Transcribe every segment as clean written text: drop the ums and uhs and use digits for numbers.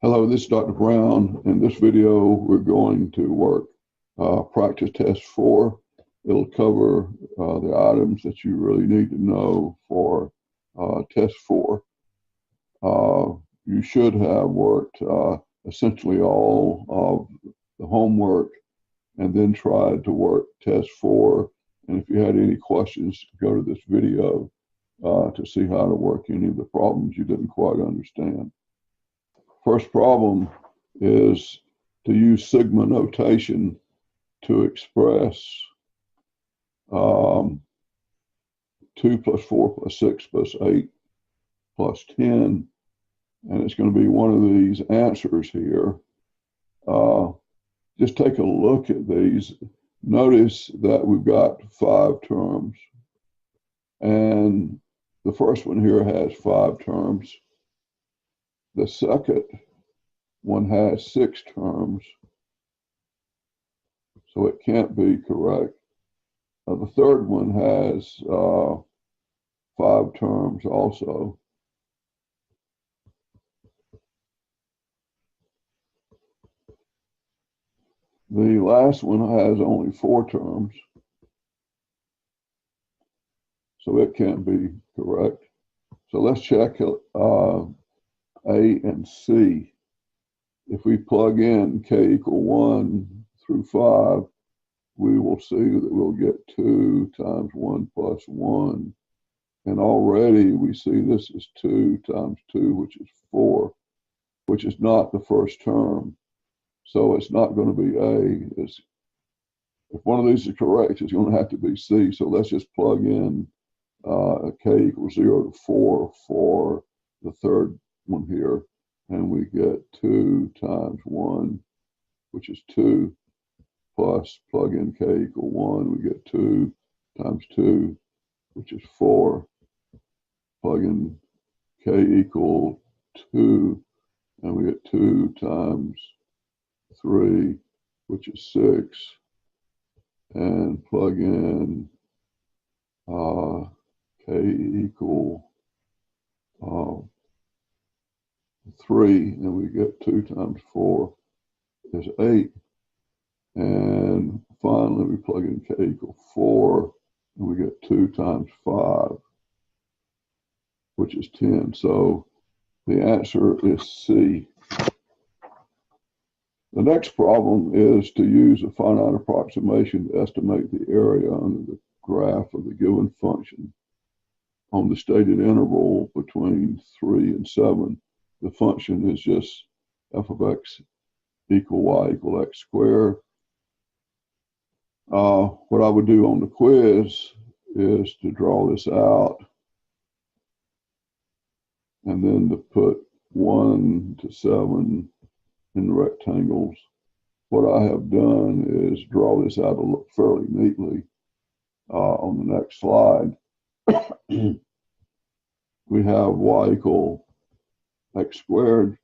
Hello, this is Dr. Brown. In this video, we're going to work practice test 4. It'll cover the items that you really need to know for test 4. You should have worked essentially all of the homework and then tried to work test 4. And if you had any questions, go to this video to see how to work any of the problems you didn't quite understand. First problem is to use sigma notation to express 2 plus 4 plus 6 plus 8 plus 10. And it's going to be one of these answers here. Just take a look at these. Notice that we've got 5 terms. And the first one here has 5 terms. The second one has 6 terms, so it can't be correct. The third one has 5 terms also. The last one has only 4 terms, so it can't be correct. So let's check A and C. If we plug in k equal 1 through 5, we will see that we'll get 2 times 1 plus 1. And already we see this is 2 times 2, which is 4, which is not the first term. So it's not going to be A. If one of these is correct, it's going to have to be C. So let's just plug in k equals 0 to 4 for the third one here, and we get 2 times 1, which is 2, plus plug in k equal 1, we get 2 times 2, which is 4, plug in k equal 2, and we get 2 times 3, which is 6, and plug in k equal 3, and we get 2 times 4 is 8. And finally, we plug in k equal 4, and we get 2 times 5, which is 10. So the answer is C. The next problem is to use a finite approximation to estimate the area under the graph of the given function on the stated interval between 3 and 7. The function is just f of x equal y equal x squared. What I would do on the quiz is to draw this out and then to put 1 to 7 in the rectangles. What I have done is draw this out to look fairly neatly on the next slide. We have y equal x squared.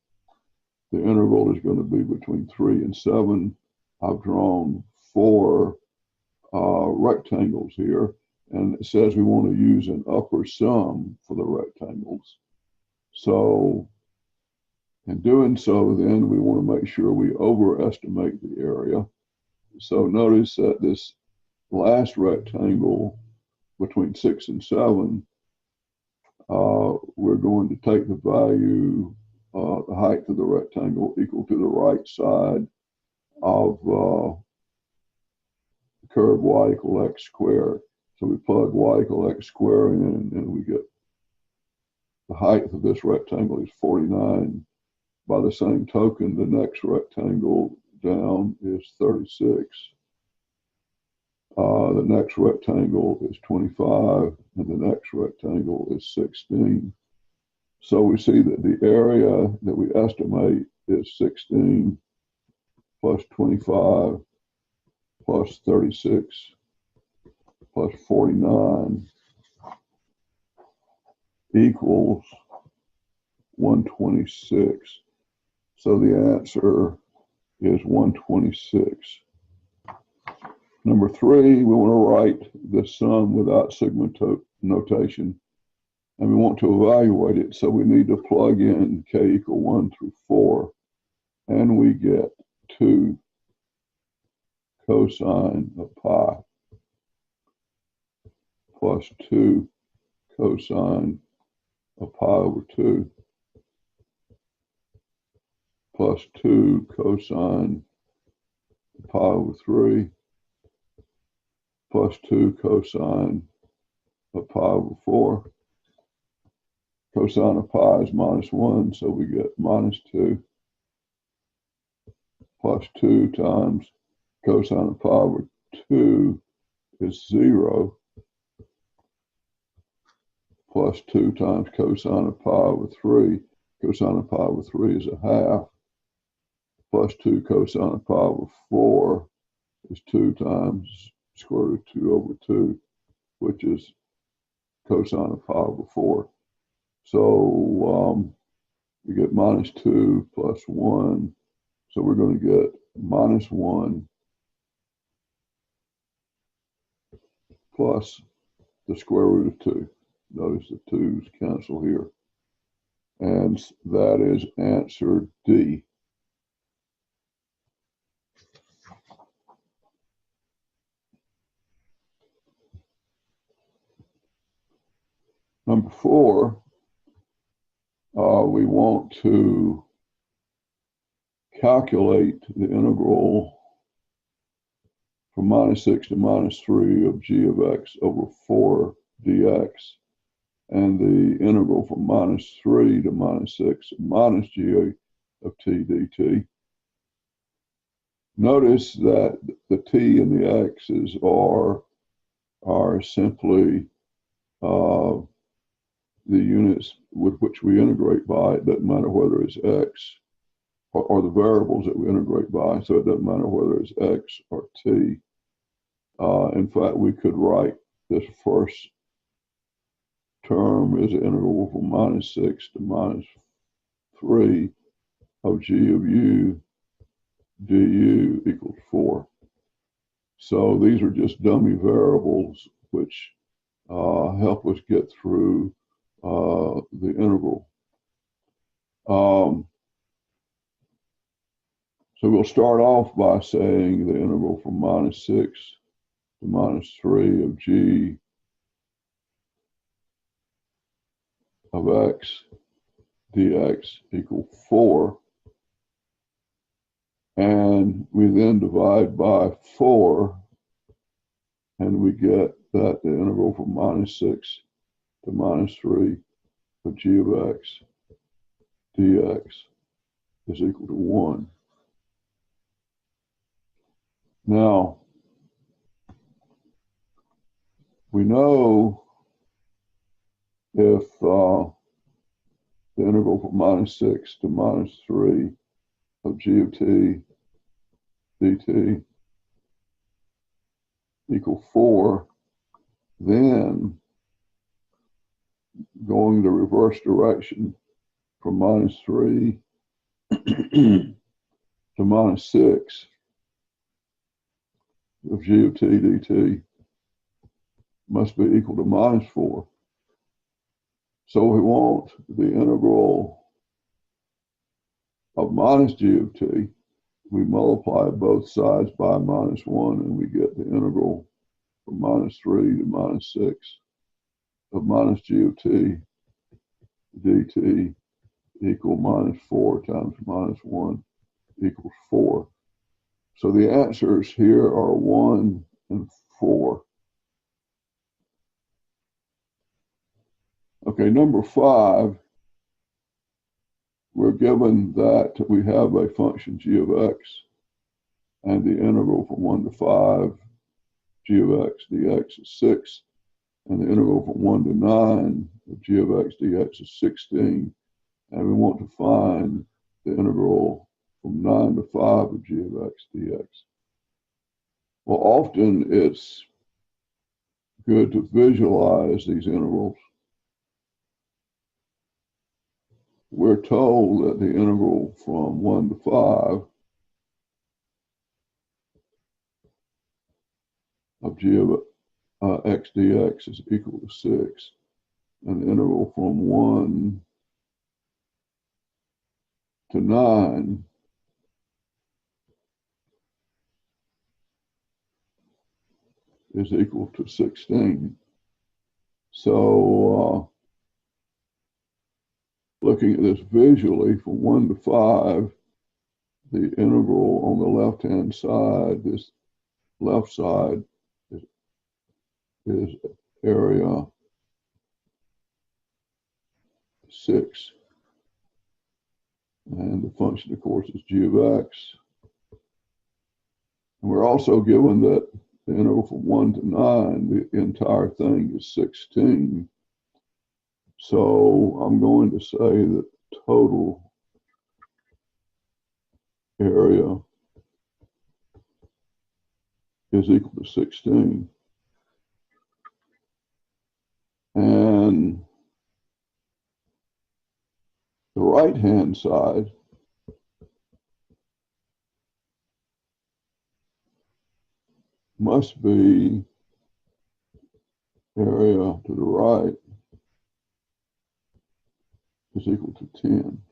The interval is going to be between 3 and 7. I've drawn 4 rectangles here, and it says we want to use an upper sum for the rectangles. So in doing so, then we want to make sure we overestimate the area. So notice that this last rectangle between 6 and 7, we're going to take the value, the height of the rectangle equal to the right side of the curve y equal x squared. So we plug y equal x squared in, and we get the height of this rectangle is 49. By the same token, the next rectangle down is 36. The next rectangle is 25, and the next rectangle is 16. So we see that the area that we estimate is 16 plus 25 plus 36 plus 49 equals 126. So the answer is 126. Number 3, we want to write the sum without sigma notation, and we want to evaluate it. So we need to plug in k equal 1 through 4. and we get 2 cosine of pi plus 2 cosine of pi over 2 plus 2 cosine of pi over 3 plus 2 cosine of pi over 4. Cosine of pi is -1, so we get -2 plus 2 times cosine of pi over 2 is 0 plus 2 times cosine of pi over 3. Cosine of pi over 3 is 1/2 plus 2 cosine of pi over 4 is 2 times square root of 2 over 2, which is cosine of pi over 4. So we get -2 plus 1. So we're going to get -1 plus the square root of 2. Notice the 2's cancel here. And that is answer D. Number 4, we want to calculate the integral from -6 to -3 of g of x over 4 dx, and the integral from -3 to -6 minus g of t dt. Notice that the t and the x's are simply the units with which we integrate by. It doesn't matter whether it's x or the variables that we integrate by, so it doesn't matter whether it's x or t. In fact, we could write this first term as an integral from -6 to -3 of g of u du equals 4. So these are just dummy variables which help us get through the integral. So we'll start off by saying the integral from -6 to -3 of g of x dx equals 4. And we then divide by 4, and we get that the integral from -6 to -3 of g of x dx is equal to 1. Now, we know if the integral from -6 to -3 of g of t dt equal 4, then going the reverse direction from -3 to -6 of g of t dt must be equal to -4. So we want the integral of minus g of t. We multiply both sides by -1, and we get the integral from -3 to -6 of minus g of t dt equal -4 times -1 equals 4. So the answers here are 1 and 4. Okay, number 5, we're given that we have a function g of x, and the integral from 1 to 5 g of x dx is 6, and the integral from 1 to 9 of g of x dx is 16, and we want to find the integral from 9 to 5 of g of x dx. Well, often it's good to visualize these integrals. We're told that the integral from 1 to 5 of g of x dx is equal to 6, and the integral from 1 to 9 is equal to 16. So looking at this visually, from 1 to 5, the integral on the left-hand side, this left side, is area 6. And the function, of course, is g of x. And we're also given that the integral from 1 to 9, the entire thing is 16. So I'm going to say that total area is equal to 16. And the right-hand side must be area to the right is equal to 10.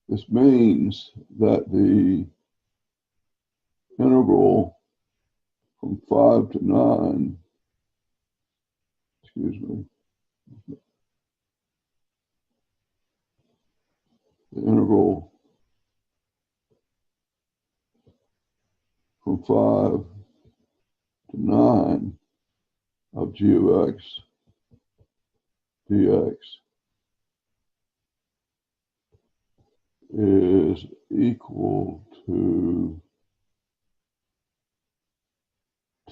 This means that the integral from 5 to 9, the integral from 5 to 9 of g of x dx is equal to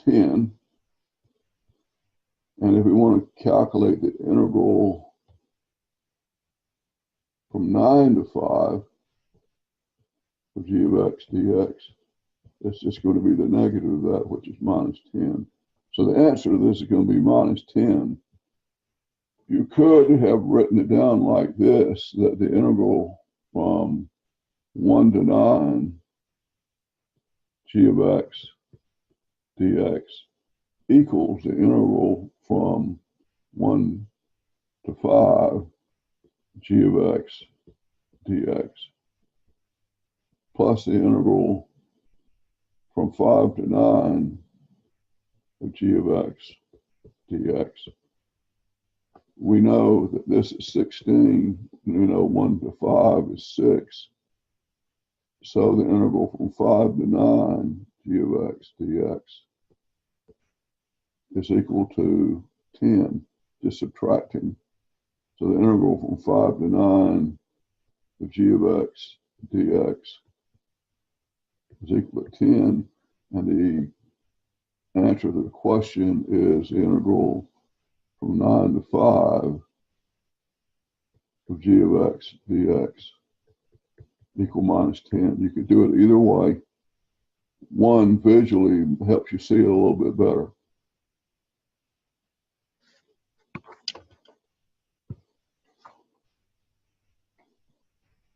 10. And if we want to calculate the integral from 9 to 5 of g of x dx, it's just going to be the negative of that, which is minus 10. So the answer to this is going to be minus 10. You could have written it down like this, that the integral from 1 to 9 g of x dx equals the integral from 1 to 5 g of x dx plus the integral from 5 to 9 of g of x dx. We know that this is 16. We know 1 to 5 is 6. So the integral from 5 to 9 g of x dx is equal to 10, just subtracting. So the integral from 5 to 9 of g of x dx is equal to 10. And the answer to the question is the integral from 9 to 5 of g of x dx equal minus 10. You could do it either way. One visually helps you see it a little bit better.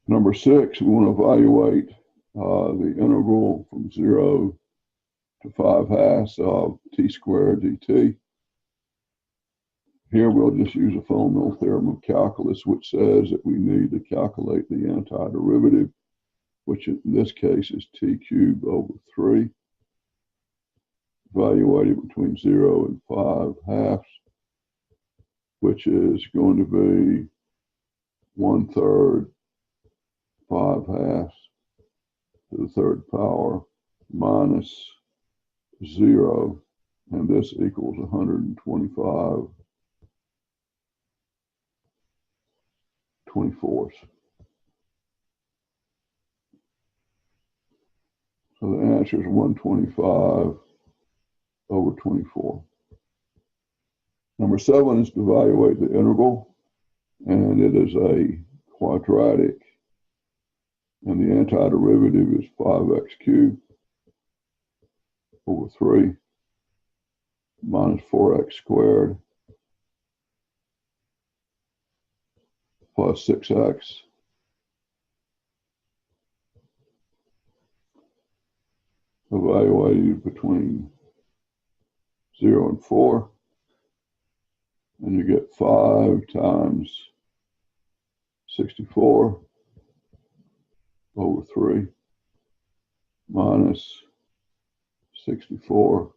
Number 6, we want to evaluate the integral from 0 to 5/2 of t squared dt. Here we'll just use a fundamental theorem of calculus, which says that we need to calculate the antiderivative, which in this case is t cubed over 3, evaluated between 0 and 5/2, which is going to be 1/3 5/2 to the 3rd power minus 0, and this equals 125 24. So the answer is 125 over 24. Number 7 is to evaluate the integral, and it is a quadratic, and the antiderivative is 5x cubed over 3 minus 4x squared plus 6x evaluated between 0 and 4, and you get 5 times 64 over 3 minus 64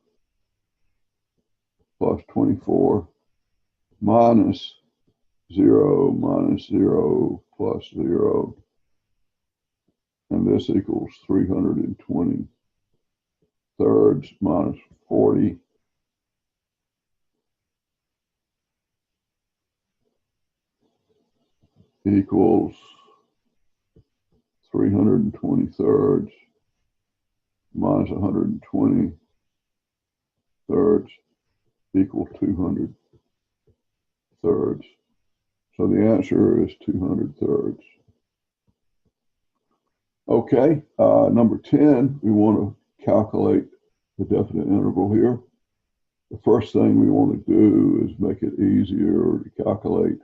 plus 24 minus 0 minus 0 plus 0. And this equals 320 thirds minus 40 equals 320 thirds minus 120 thirds equal 200 thirds. So the answer is 200 thirds. Okay, number 10, we want to calculate the definite interval here. The first thing we want to do is make it easier to calculate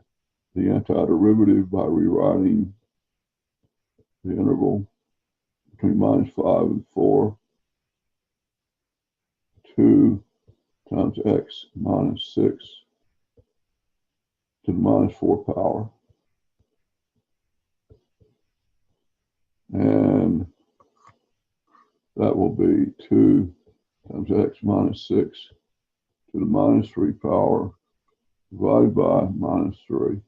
the antiderivative by rewriting the interval between minus 5 and 4. 2 times x minus 6 to the minus 4 power. And that will be 2 times x minus 6 to the minus 3 power divided by minus 3,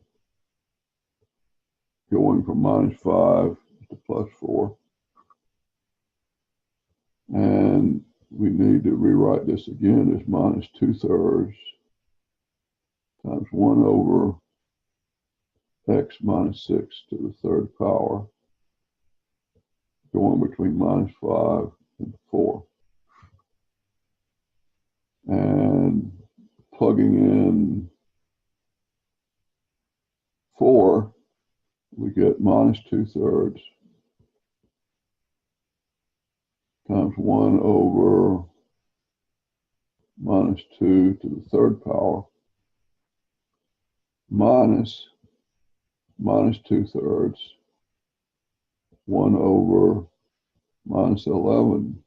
going from minus 5 to plus 4. And we need to rewrite this again as minus 2/3 times 1 over x minus 6 to the third power, going between minus 5 and 4. And plugging in 4, we get minus 2/3 times 1 over minus 2 to the third power minus 2/3 1 over minus 11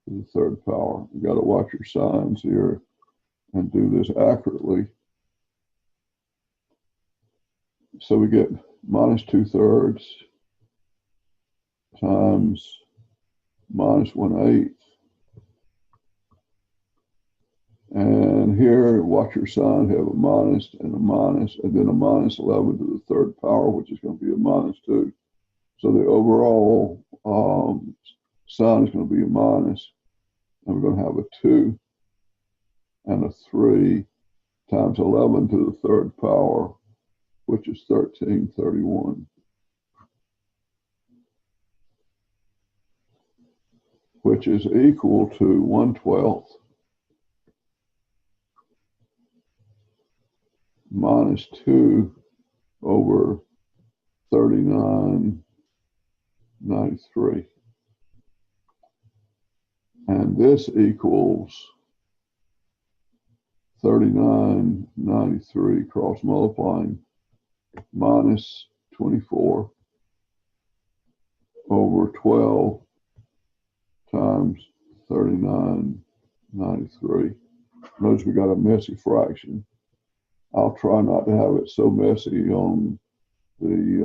to the third power. You got to watch your signs here and do this accurately. So we get minus 2/3 times minus 1/8. And here, watch your sign have a minus and a minus, and then a minus 11 to the third power, which is going to be a minus 2. So the overall sign is going to be a minus, and we're going to have a 2 and a 3 times 11 to the third power, which is 1331, which is equal to 1/12 minus 2 over 3993. And this equals 3993 cross multiplying minus 24 over 12 times 3993. Notice we got a messy fraction. I'll try not to have it so messy on the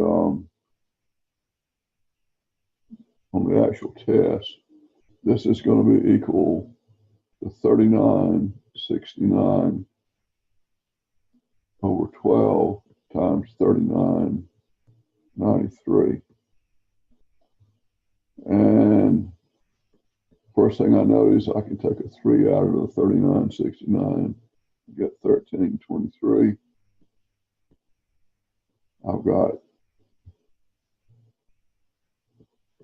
actual test. This is going to be equal to 3969 over 12 times 3993. And first thing I notice, I can take a 3 out of the 3969, get 1323. I've got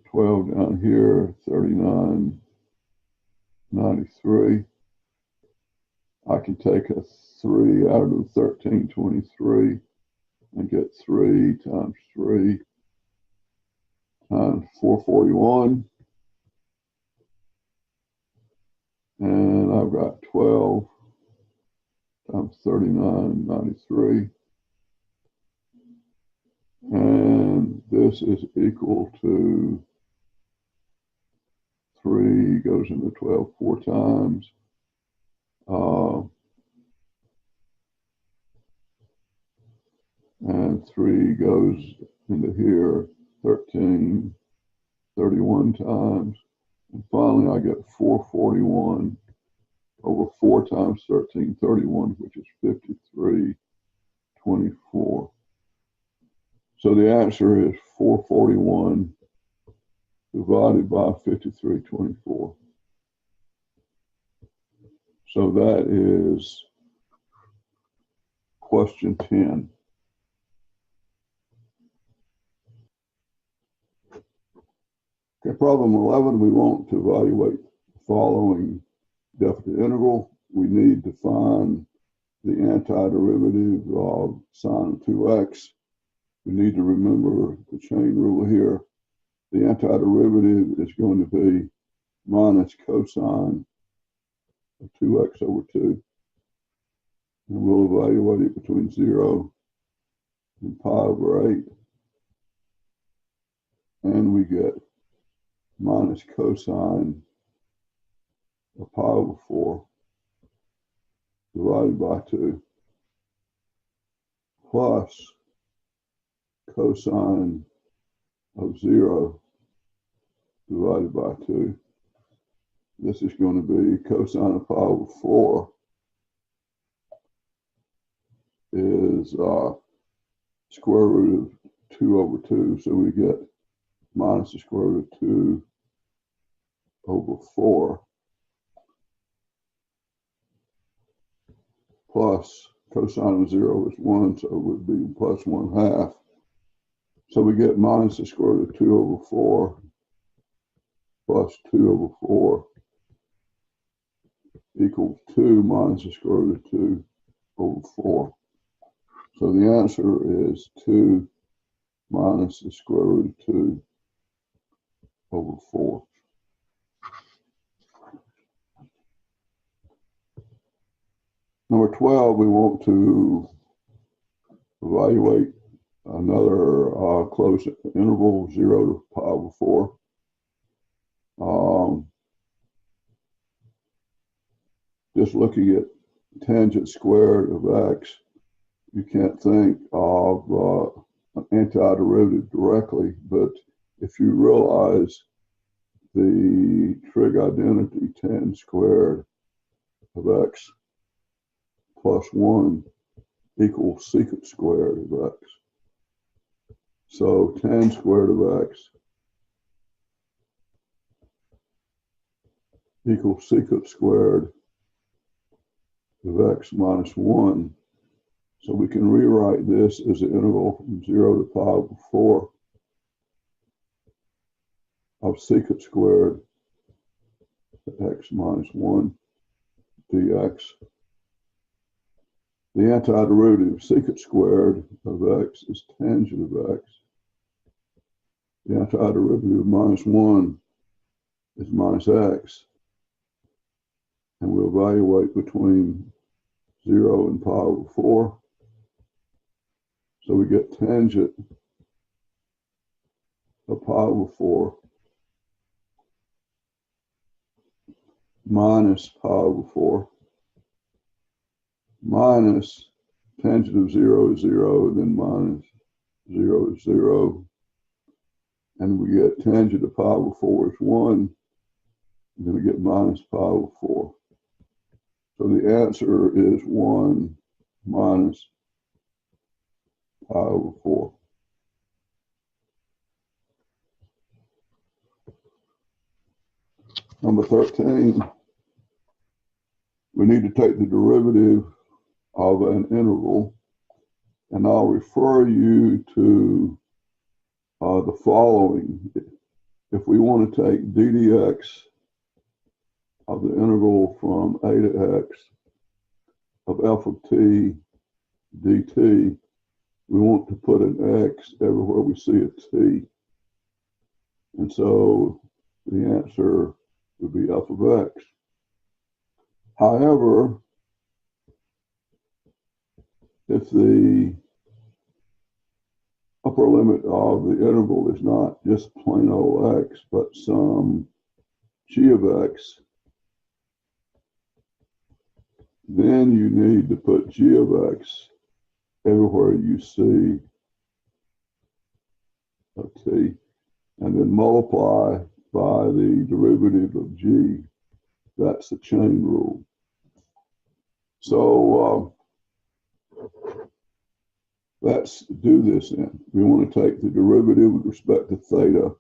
12 down here, 3993. I can take a 3 out of the 1323 and get 3 times 3 times 441. And I've got 12 times 3993. And this is equal to 3 goes into 12 4 times. And 3 goes into here 13, 31 times. And finally, I get 441 over 4 times 1331, which is 5324. So the answer is 441 divided by 5324. So that is question 10. Okay, problem 11, we want to evaluate the following definite integral. We need to find the antiderivative of sine of 2x. We need to remember the chain rule here. The antiderivative is going to be minus cosine of 2x over 2. And we'll evaluate it between 0 and pi over 8. And we get minus cosine of pi over 4 divided by 2 plus cosine of 0 divided by 2. This is going to be cosine of pi over 4 is square root of 2 over 2. So we get minus the square root of 2 over 4 plus cosine of 0 is 1, so it would be plus 1/2. So we get minus the square root of 2 over 4 plus 2 over 4 equals 2 minus the square root of 2 over 4. So the answer is 2 minus the square root of 2 over 4. Number 12, we want to evaluate another closed interval, 0 to pi over 4. Just looking at tangent squared of x, you can't think of an antiderivative directly, but if you realize the trig identity tan squared of x plus 1 equals secant squared of x. So tan squared of x equals secant squared of x minus 1. So we can rewrite this as an integral from 0 to pi over 4 of secant squared of x minus 1 dx. The antiderivative of secant squared of x is tangent of x. The antiderivative of minus 1 is minus x. And we'll evaluate between 0 and pi over 4. So we get tangent of pi over 4 minus pi over 4 minus tangent of 0 is 0, and then minus 0 is 0. And we get tangent of pi over 4 is 1. And then we get minus pi over 4. So the answer is 1 minus pi over 4. Number 13, we need to take the derivative of an integral, and I'll refer you to the following. If we want to take d dx of the integral from a to x of f of t dt, we want to put an x everywhere we see a t. And so the answer would be f of x. However, if the upper limit of the interval is not just plain old x, but some g of x, then you need to put g of x everywhere you see a t, and then multiply by the derivative of g. That's the chain rule. So let's do this then. We want to take the derivative with respect to theta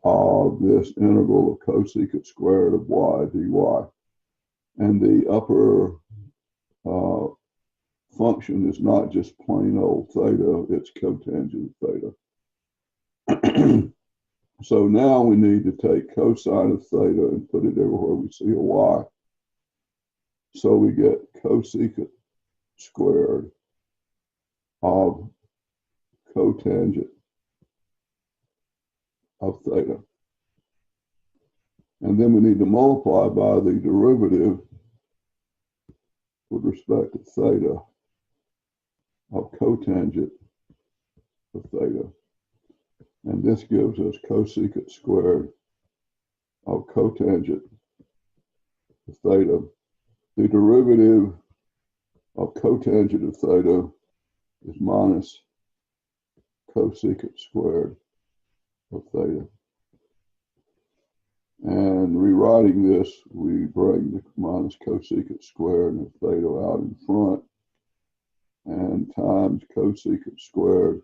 of this integral of cosecant squared of y dy. And the upper function is not just plain old theta, it's cotangent theta. So now we need to take cosine of theta and put it everywhere we see a y. So we get cosecant squared of cotangent of theta. And then we need to multiply by the derivative with respect to theta of cotangent of theta. And this gives us cosecant squared of cotangent of theta. The derivative of cotangent of theta is minus cosecant squared of theta. And rewriting this, we bring the minus cosecant squared of theta out in front, and times cosecant squared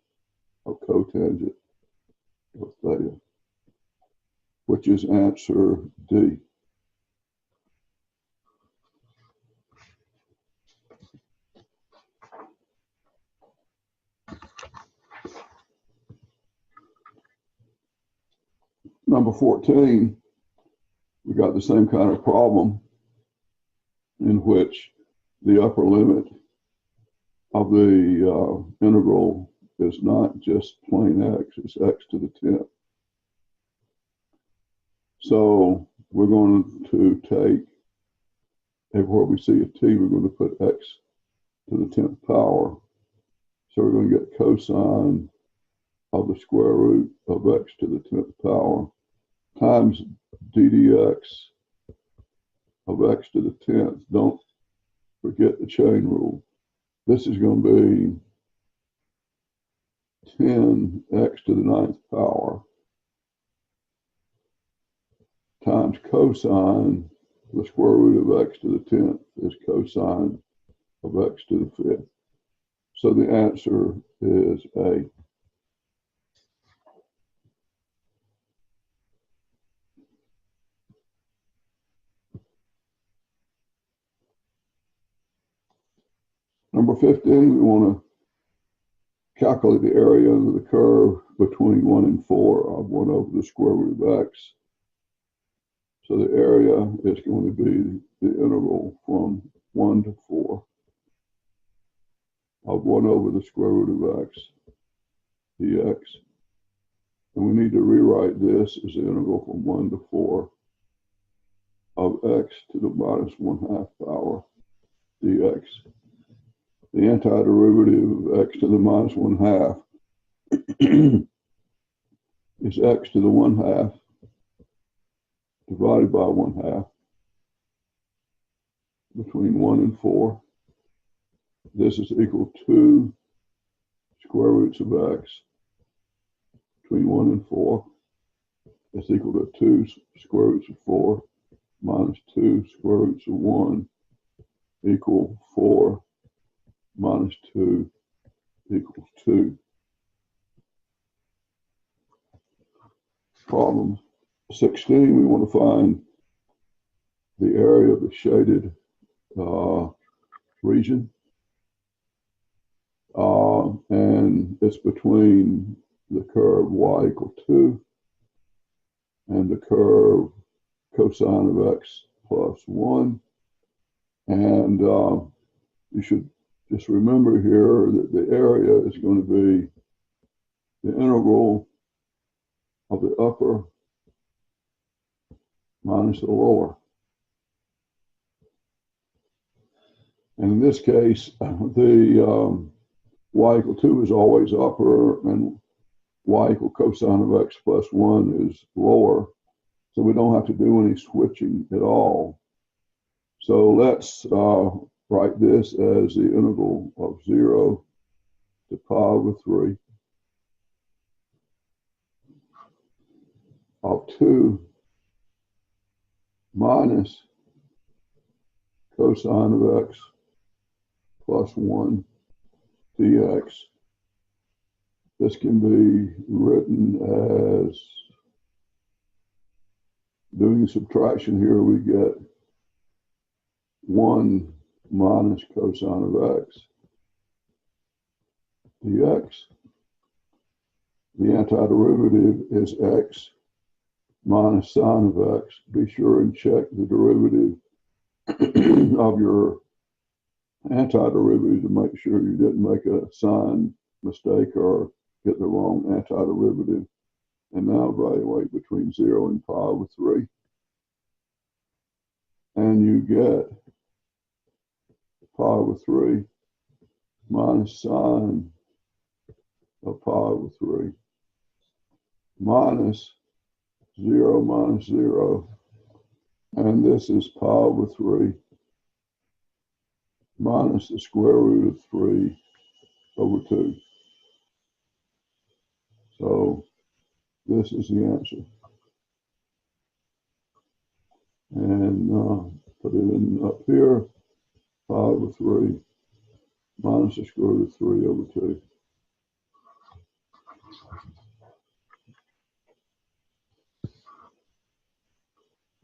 of cotangent of theta, which is answer D. Number 14, we got the same kind of problem in which the upper limit of the integral is not just plain x, it's x to the 10th. So we're going to take, everywhere we see a t, we're going to put x to the 10th power. So we're going to get cosine of the square root of x to the 10th power times d dx of x to the 10th. Don't forget the chain rule. This is going to be 10x to the 9th power times cosine, the square root of x to the 10th is cosine of x to the 5th. So the answer is A. Number 15, we want to calculate the area under the curve between 1 and 4 of 1 over the square root of x. So the area is going to be the integral from 1 to 4 of 1 over the square root of x dx. And we need to rewrite this as the integral from 1 to 4 of x to the minus 1/2 power dx. The antiderivative of x to the minus 1/2 is x to the 1/2 divided by 1/2 between 1 and 4. This is equal to square roots of x between 1 and 4. It's equal to 2 square roots of 4 minus 2 square roots of 1 equal 4 minus 2 equals 2. Problem 16, we want to find the area of the shaded region. And it's between the curve y equal 2 and the curve cosine of x plus 1. And you should just remember here that the area is going to be the integral of the upper minus the lower. And in this case, the y equal 2 is always upper, and y equal cosine of x plus 1 is lower. So we don't have to do any switching at all. So let's write this as the integral of 0 to pi over 3 of 2 minus cosine of x plus 1 dx. This can be written as, doing subtraction here, we get 1 minus cosine of x dx. The antiderivative is x minus sine of x. Be sure and check the derivative of your antiderivative to make sure you didn't make a sign mistake or get the wrong antiderivative. And now evaluate between 0 and pi over 3. And you get pi over 3 minus sine of pi over 3 minus 0 minus 0. And this is pi over 3 minus the square root of 3 over 2. So this is the answer. And put it in up here, pi over 3 minus the square root of 3 over 2.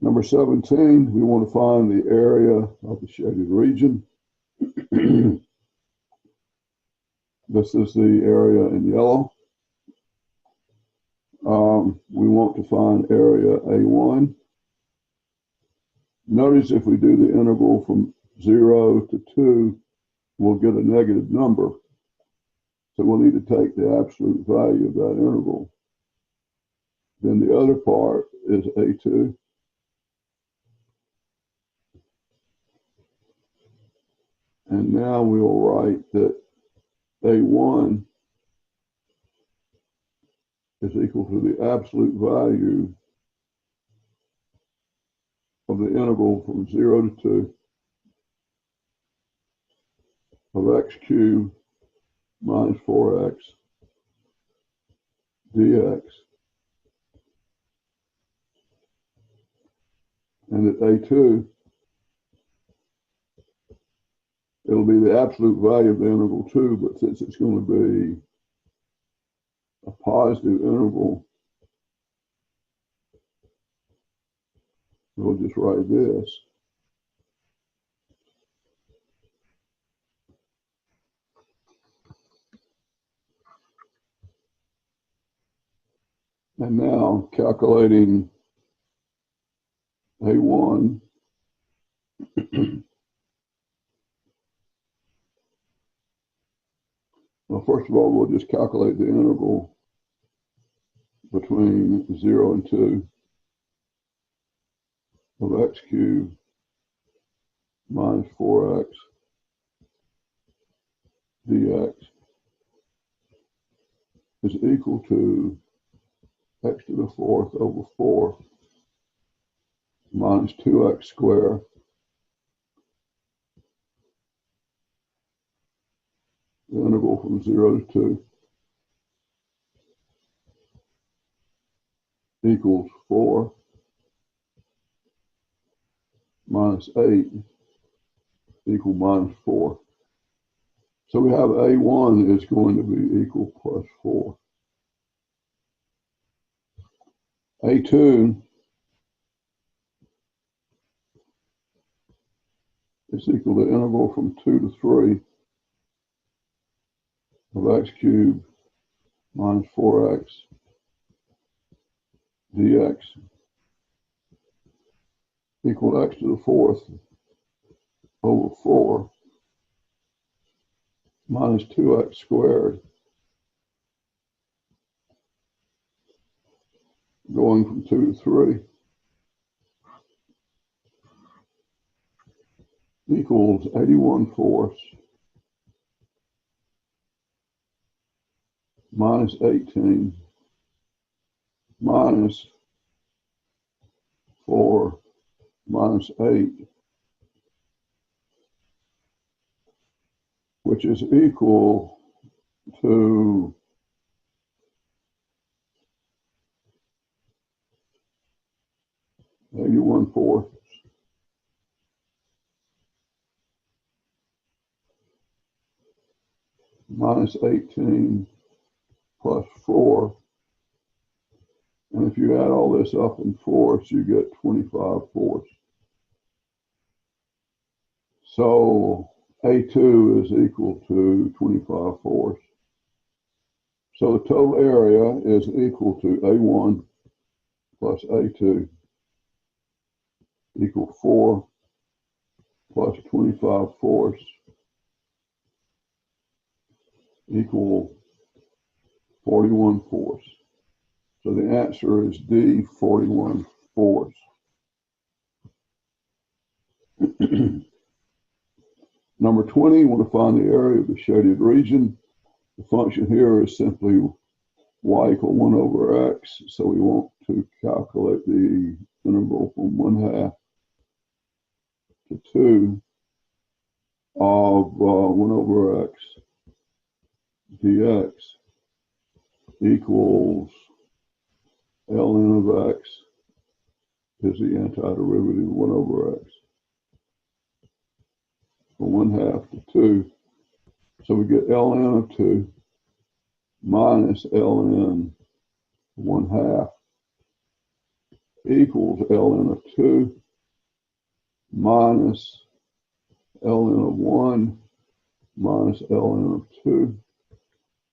Number 17, we want to find the area of the shaded region. This is the area in yellow. We want to find area A1. Notice if we do the integral from 0 to 2, we'll get a negative number. So we'll need to take the absolute value of that interval. Then the other part is A2. And now we'll write that A1 is equal to the absolute value of the integral from 0 to 2 of x cubed minus 4x dx. And at A2, it'll be the absolute value of the integral 2, but since it's going to be a positive interval, we'll just write this. And now calculating A1, well, first of all, we'll just calculate the integral between 0 and 2 of x cubed minus 4x dx is equal to x to the 4th over 4 minus 2x squared the integral from 0 to 2 equals 4 minus 8 equal minus 4. So we have A1 is going to be equal plus 4. A2 is equal to the integral from 2 to 3 of x cubed minus 4x dx equal x to the 4th over 4 minus 2x squared, going from 2 to 3, equals 81/4 minus 18 minus 4 minus 8, which is equal to 81/4. minus 18 plus 4. And if you add all this up in fourths, you get 25 fourths. So A2 is equal to 25 fourths. So the total area is equal to A1 plus A2 equal 4 plus 25 fourths equal 41 fourths. So the answer is D, 41 fourths. Number 20, you want to find the area of the shaded region. The function here is simply y equal 1 over x, so we want to calculate the integral from 1/2 to 2 of 1 over x dx equals ln of x is the antiderivative of 1 over x. From 1/2 to 2. So we get ln of 2 minus ln 1/2 equals ln of 2 minus ln of 1 minus ln of 2.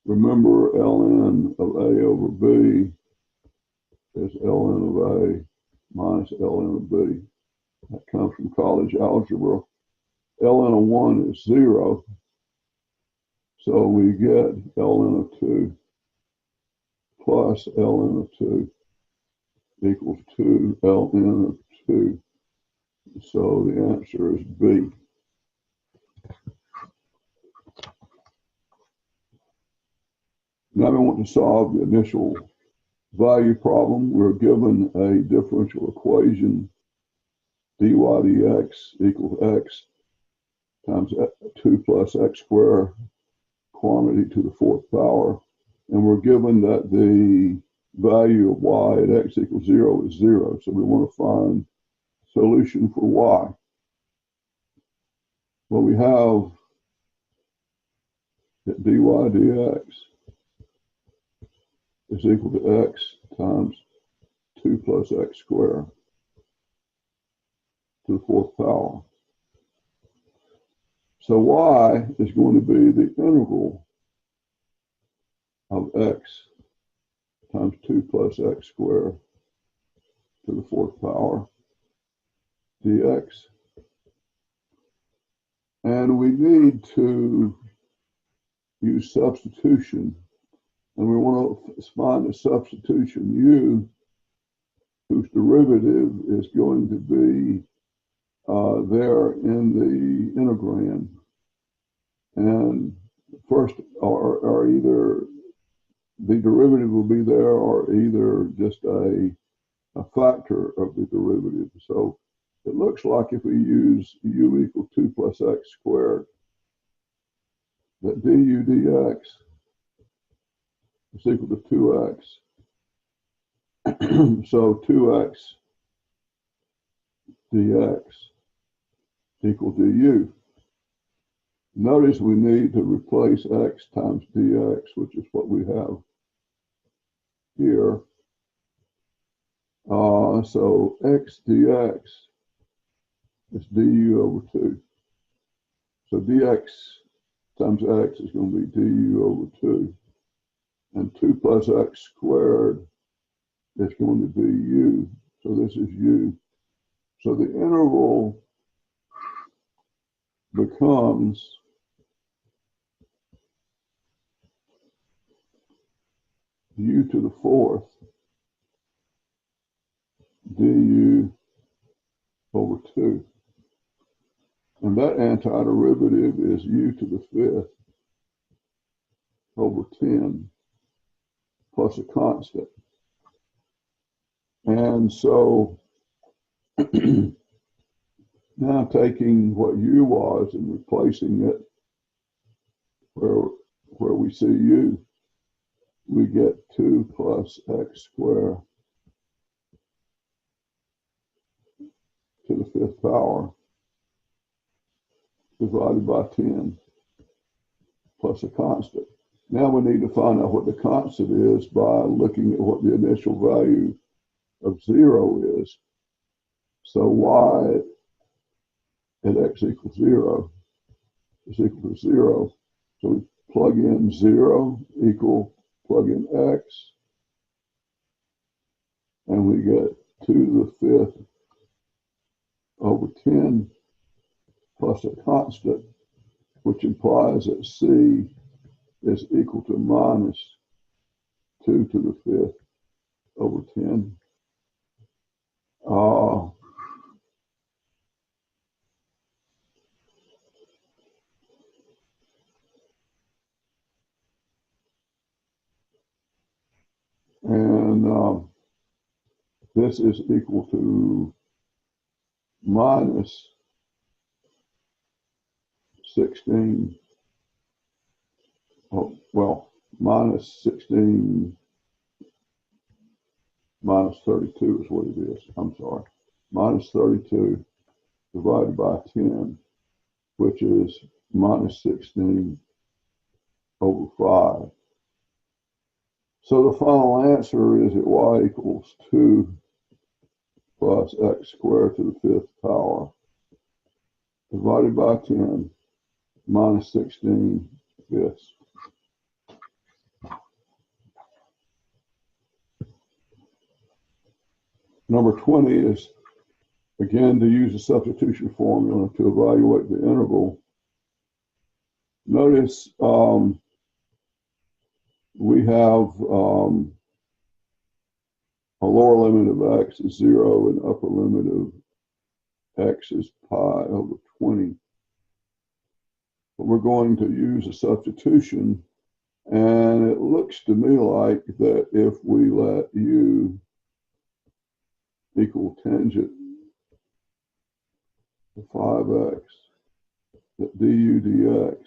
Remember, ln of a over b is ln of a minus ln of b. That comes from college algebra. ln of 1 is 0. So we get ln of 2 plus ln of 2 equals 2 ln of 2. So the answer is B. Now we want to solve the initial value problem. We're given a differential equation, dy dx equals x times 2 plus x squared quantity to the 4th power. And we're given that the value of y at x equals 0 is 0. So we want to find solution for y. Well, we have that dy dx is equal to x times 2 plus x squared to the 4th power. So y is going to be the integral of x times 2 plus x squared to the 4th power dx. And we need to use substitution. And we want to find a substitution u whose derivative is going to be there in the integrand. And first, or either the derivative will be there or either just a factor of the derivative. So it looks like if we use u equal 2 plus x squared, that du dx is equal to 2x. So 2x dx equal du. Notice we need to replace x times dx, which is what we have here. So x dx is du over 2. So dx times x is going to be du over 2. And 2 plus x squared is going to be u. So this is u. So the interval becomes u to the 4th du over 2. And that antiderivative is u to the 5th over 10 plus a constant. And so now taking what u was and replacing it where we see u, we get 2 plus x squared to the 5th power divided by 10. plus a constant. Now we need to find out what the constant is by looking at what the initial value of 0 is. So y at x equals 0 is equal to 0. So we plug in 0 equal, plug in x, and we get 2 to the 5th over 10 plus a constant, which implies that c is equal to minus 2 to the 5th over 10. And this is equal to minus 16. Oh, well, minus 16 minus 32 is what it is. I'm sorry. Minus 32 divided by 10, which is minus 16 over 5. So the final answer is that y equals 2 plus x squared to the 5th power divided by 10 minus 16 fifths. Number 20 is, again, to use the substitution formula to evaluate the interval. Notice we have a lower limit of x is 0 and upper limit of x is pi over 20. But we're going to use a substitution, and it looks to me like that if we let u equal tangent to 5x, that du dx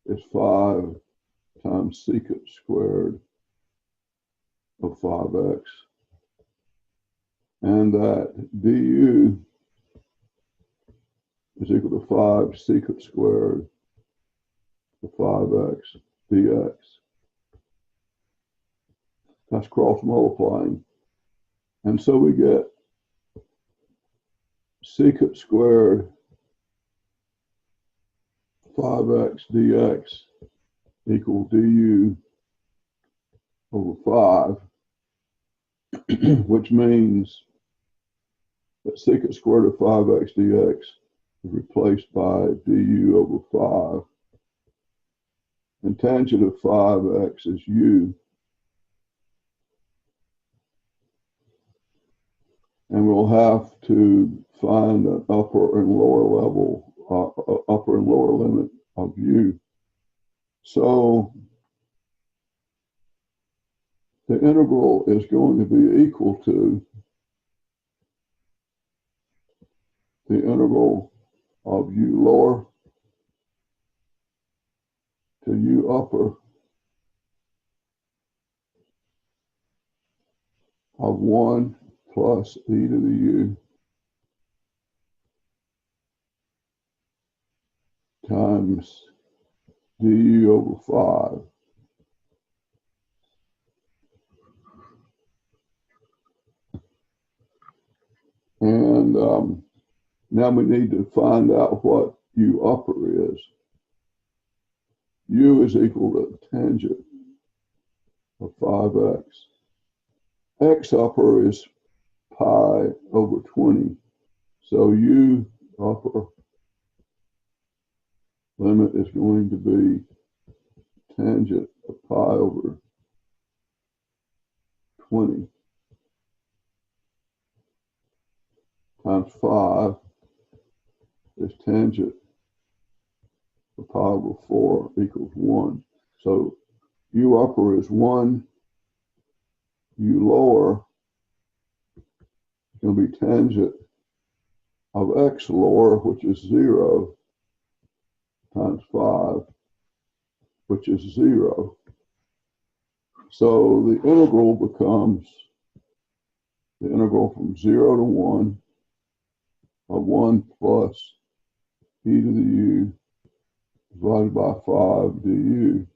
is 5 times secant squared of 5x, and that du is equal to 5 secant squared of 5x dx. That's cross multiplying. And so we get secant squared 5x dx equal du over 5, which means that secant squared of 5x dx is replaced by du over 5. And tangent of 5x is u. And we'll have to find an upper and lower level, upper and lower limit of u. So the integral is going to be equal to the integral of u lower to u upper of 1 plus e to the u times du over 5. And now we need to find out what u upper is. U is equal to tangent of 5x. X upper is pi over 20. So u upper limit is going to be tangent of pi over 20 times 5 is tangent of pi over 4 equals 1. So u upper is 1, u lower is going to be tangent of x lower, which is 0, times 5, which is 0. So the integral becomes the integral from 0 to 1 of 1 plus e to the u divided by 5 du.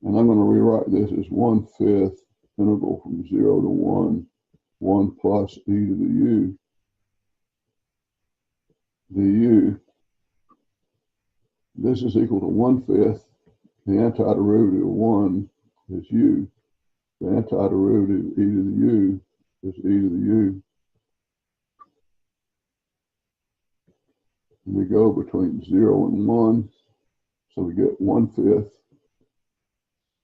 And I'm going to rewrite this as 1/5 integral from 0 to 1 plus e to the u du. This is equal to 1/5. The antiderivative of 1 is u. The antiderivative of e to the u is e to the u. And we go between 0 and 1. So we get 1/5.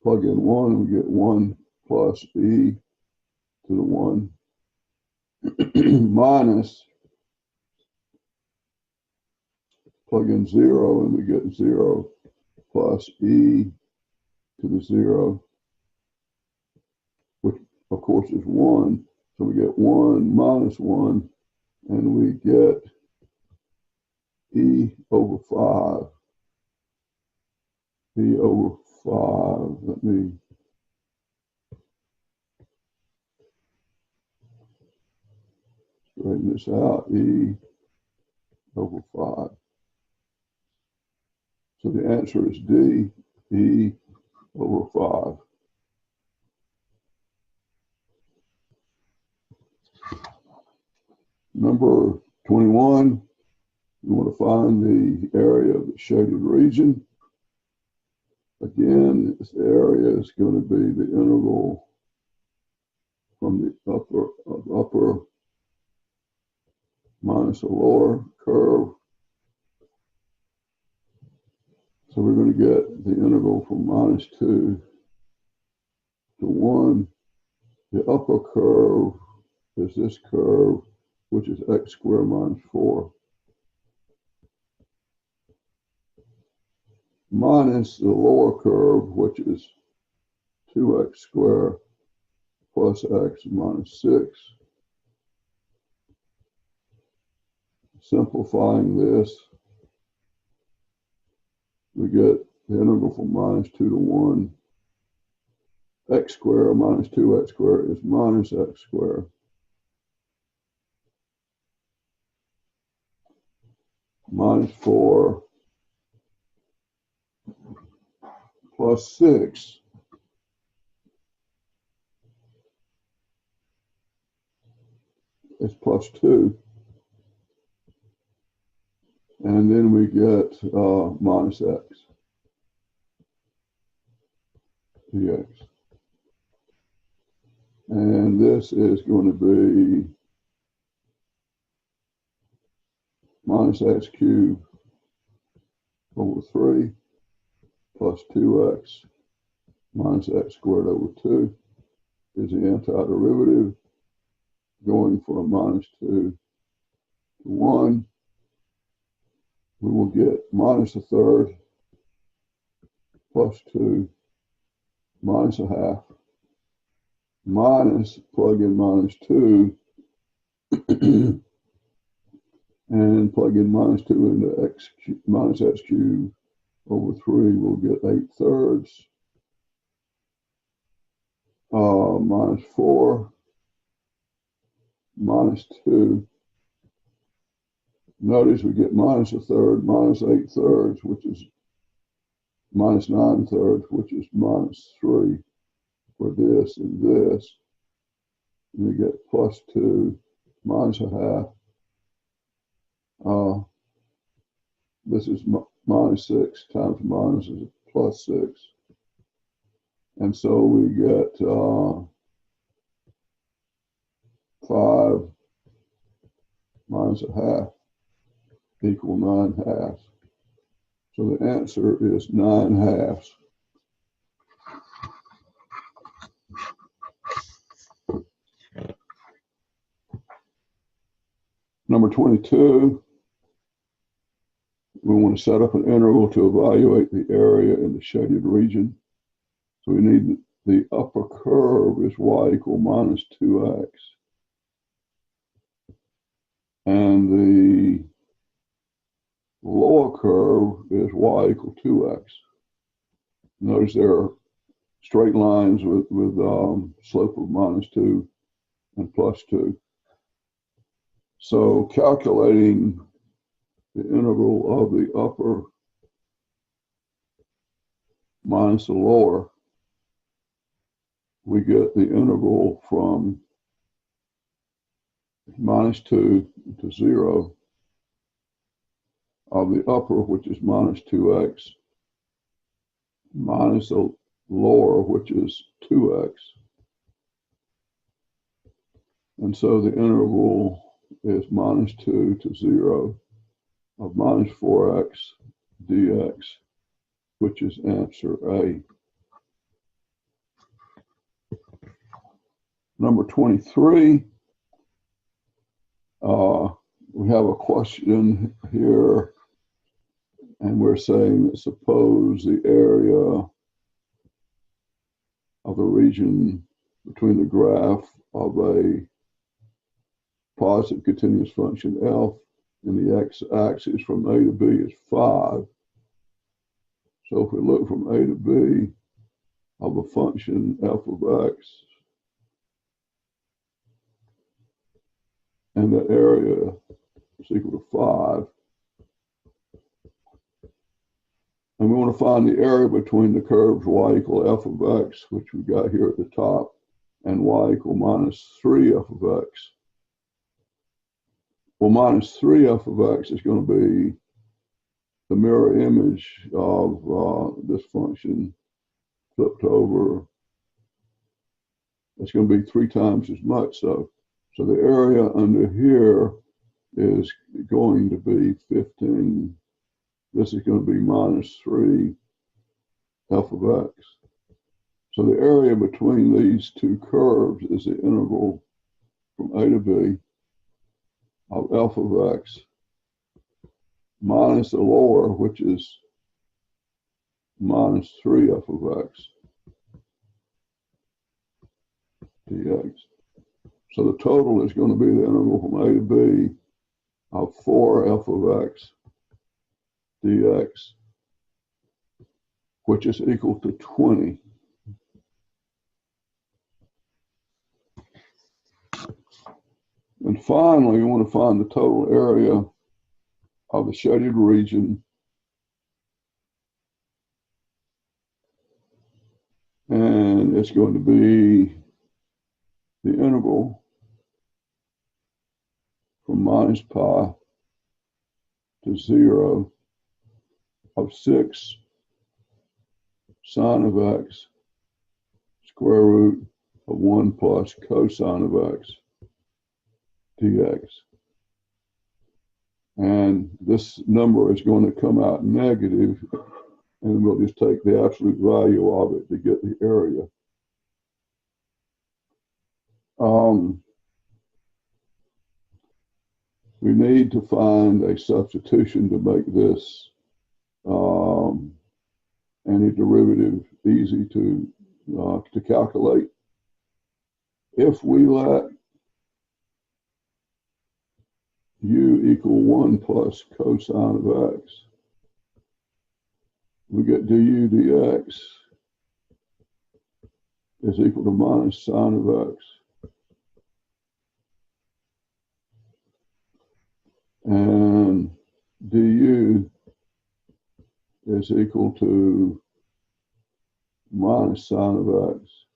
Plug in 1, we get 1 plus e to the 1 minus, plug in 0, and we get 0 plus e to the 0, which of course is 1. So we get 1 minus 1, and we get e over 5. E over 5. Let me straighten this out. E over 5. So the answer is D, E over 5. Number 21, we want to find the area of the shaded region. Again, this area is going to be the integral from the upper minus a lower curve. So we're going to get the integral from -2 to 1. The upper curve is this curve, which is x squared minus 4. Minus the lower curve, which is 2x squared plus x minus 6. Simplifying this, we get the integral from -2 to 1. X squared minus 2x squared is minus x squared. Minus 4 plus 6 is plus 2. And then we get minus x dx. And this is going to be minus x cubed over 3 plus 2x minus x squared over 2 is the antiderivative, going from -2 to 1. We will get minus 1/3 plus 2 minus 1/2 minus, plug in -2 and plug in -2 into x minus x cubed over 3, we'll get 8/3 minus 4 minus 2. Notice we get minus 1/3 minus 8/3, which is minus 9/3, which is minus 3 for this and this. And we get plus 2 minus 1/2. This is minus 6 times minus is plus 6. And so we get 5 minus 1/2 equal 9/2. So the answer is 9/2. Number 22, we want to set up an integral to evaluate the area in the shaded region. So we need the upper curve is y equal minus 2x. And the lower curve is y equal 2x. Notice there are straight lines with slope of -2 and +2. So calculating the integral of the upper minus the lower, we get the integral from -2 to 0 of the upper, which is minus 2x, minus the lower, which is 2x. And so the interval is -2 to 0 of minus 4x dx, which is answer A. Number 23, we have a question here, and we're saying that suppose the area of the region between the graph of a positive continuous function f and the x-axis from A to B is 5. So if we look from A to B of a function f of x, and the area is equal to 5, and we want to find the area between the curves y equal f of x, which we got here at the top, and y equal -3 f of x. Well, -3 f of x is going to be the mirror image of this function flipped over. It's going to be 3 times as much. So the area under here is going to be 15. This is going to be -3 f of x. So the area between these two curves is the integral from A to B of f of x minus the lower, which is -3 f of x dx. So the total is going to be the integral from A to B of 4 f of x dx, which is equal to 20. And finally, we want to find the total area of the shaded region. And it's going to be the integral from -pi to 0 of 6 sine of x square root of 1 plus cosine of x dx. And this number is going to come out negative, and we'll just take the absolute value of it to get the area. We need to find a substitution to make this antiderivative easy to calculate. If we let u equal 1 plus cosine of x, we get du dx is equal to minus sine of x. And du is equal to minus sine of x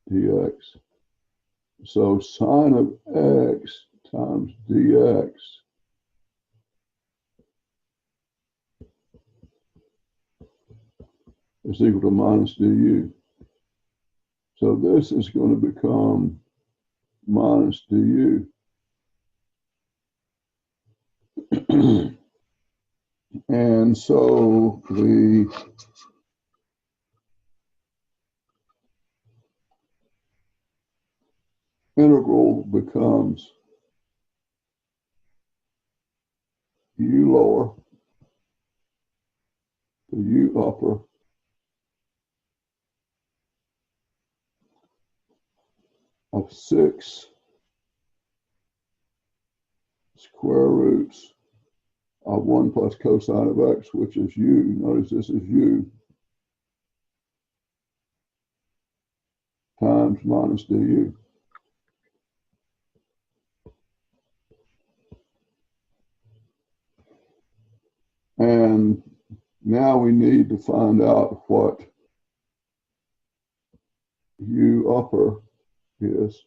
dx. So sine of x times dx is equal to minus du. So this is going to become minus du. And so the integral becomes u lower to u upper of 6 square roots of 1 plus cosine of x, which is u. Notice this is u, times minus du. And Now we need to find out what U upper is.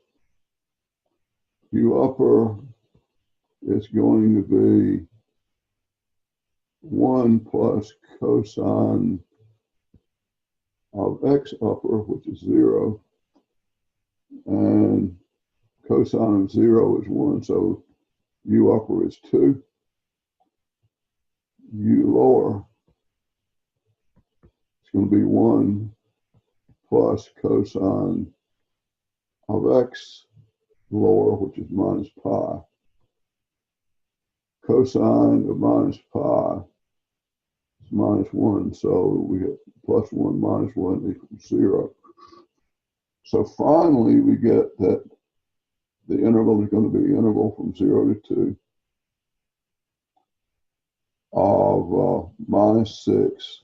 U upper is going to be 1 plus cosine of x upper, which is 0, and cosine of 0 is 1, so U upper is 2. U lower is going to be 1 plus cosine of x lower, which is minus pi. Cosine of minus pi is minus 1, so we get plus 1 minus 1 equals 0. So finally, we get that the interval is going to be integral from 0 to 2 of minus 6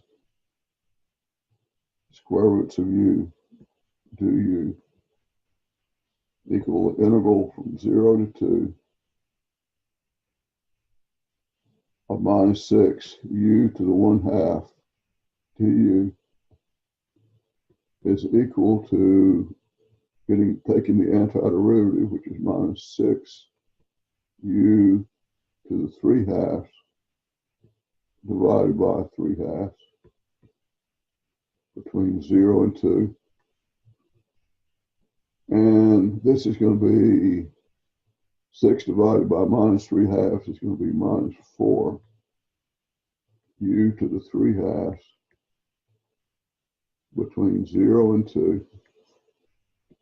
square roots of u do u equal the integral from 0 to 2 of minus 6 u to the 1/2 du is equal to taking the antiderivative, which is minus 6 u to the 3/2 divided by 3/2 between 0 and 2. And this is going to be 6 divided by minus 3/2 is going to be minus 4 u to the 3/2 between 0 and 2.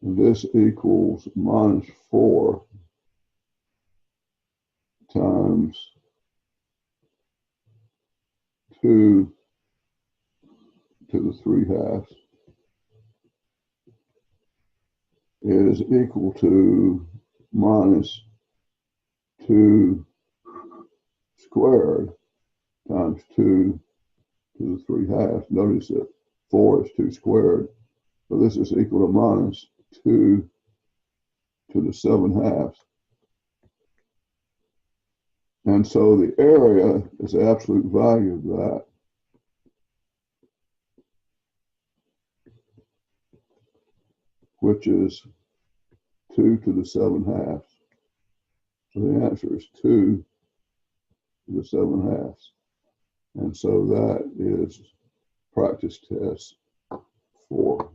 And this equals minus 4 times 2 to the 3/2 is equal to minus 2 squared times 2 to the 3/2. Notice that 4 is 2 squared, so this is equal to minus 2 to the 7/2. And so the area is the absolute value of that. Which is 2 to the 7/2. So the answer is 2 to the 7/2. And so that is practice test 4.